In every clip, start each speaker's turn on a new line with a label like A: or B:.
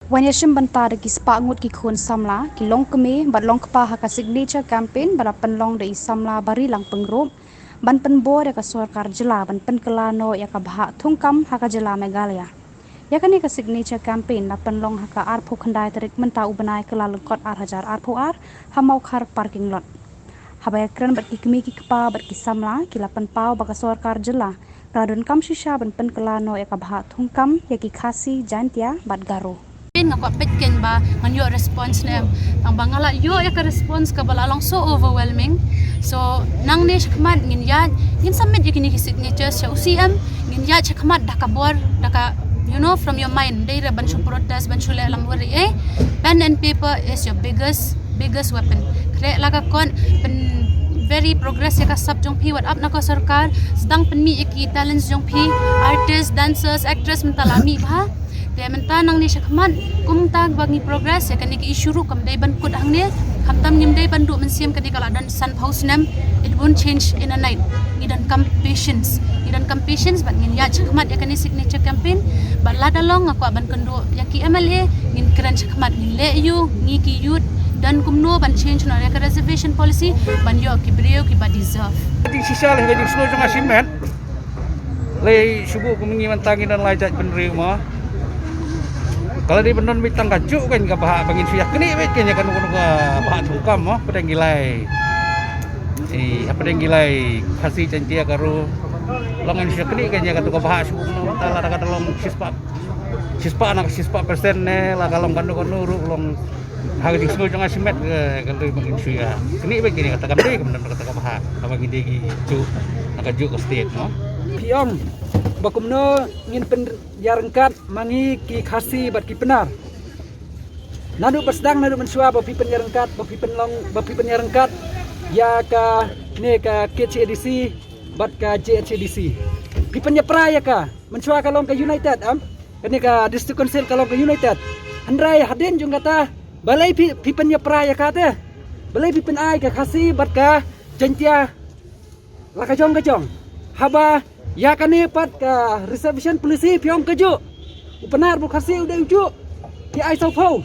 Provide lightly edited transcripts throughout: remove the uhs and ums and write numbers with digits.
A: Wanyashim banta ki spangut ki khun samla ki long keme bat long kpa haka signature campaign bala penlong de samla bari lang pengrom ban penbo de ka sarkar jila ban penkelano ya ka bha thungkam haka jila Meghalaya yakani ka signature campaign na penlong haka arpho khandai tarik menta ubanai kala lengkot ar arpho hamau khar parking lot habaya kran bat ki kemi ki kpa bat ki samla ki lapan pau baka sarkar jila kadun kam shisha ban penkelano ya ka bha thungkam ya ki khasi jantia bat garo
B: Nga petken ba ngan yo response na ang bangala yo ya ka response ka bala lang so overwhelming so nang ne shakmat ngin ya ngin submit you kini signatures sa UCM ngin ya shakmat dakabor daka you know from your mind they ban shu protest ban shu le lang wari pen and paper is your biggest weapon kre laga kon pen very progress ya ka sab jong pi what up na ko sarkar sedang pen mi ki talents jong pi artists dancers actress mentalami ba dia menta nang ni syakmat kumtag bagi progress ya kan ki issue kam dai ban kut hang ne khamtam nim dai ban du mensiam kan kala dan sun house nam it won't change in a night idan kam patience bat ngin ya syakmat ya kan signature campaign bat la dalong aku ban kendo ya ki MLA ngin kran syakmat ngin le you ngi ki youth dan kumno ban change no ya reservation policy ban yo ki brio ki ba deserve
C: di sisa le di semua jong asimet le subuh kumingi mantangin dan lajat penerima kalau di benon mitang gajuk kan ka bahak bangin suyak kini wet kan kan ko bahak thukam mo pedang gilai apa deng gilai khasi jantia karo longan suyak kini kan kan ko bahak subuh no tala ka long sispa anak sispa persen ne la kalong kan ko nuru long hagi semua jong asimet kalau bangin suyak kini wet kini kata kan dei kemudian kata ko bahak bangin dei ju nak ju ko state no
D: piom bakumno ngin pen yarengkat mangi ki khasi bat ki penar nadu pasdang nadu mensua ba pi pen yarengkat ba pi pen long ba pi pen yarengkat ya ka ne ka KCDC bat ka JHDC pi pen ya praya ka mensua ka long ka United kani ka district council ka long ka United handrai haden jung kata balai pi pen ya praya ka te balai pi pen ai ka khasi bat ka jantia la ka jong haba ya kani pat ka reservation polisi piom keju upenar bu khasi udah uju ki ai sau phau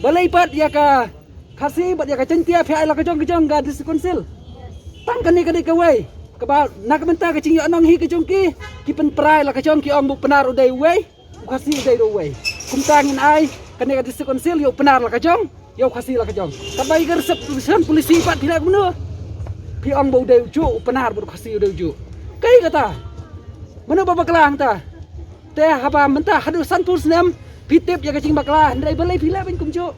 D: balai pat ya ka khasi bat ya ka centia pi ai la kejong ga district council tang kani ka wei ka ba nak menta ka cing anong hi kejong ki pen prai la kejong ki ong bu penar udah wei bu khasi udah do wei kum tangin ai kani ka district council yo penar la kejong yo khasi la kejong ka bai ka reservation polisi pat pilak menu pi ong bu udah uju penar bu khasi udah uju kai kata mana bapa kelang ta teh haba mentah hadu santur senam pitip ya kacing baklah ndai balai pila ben kumjo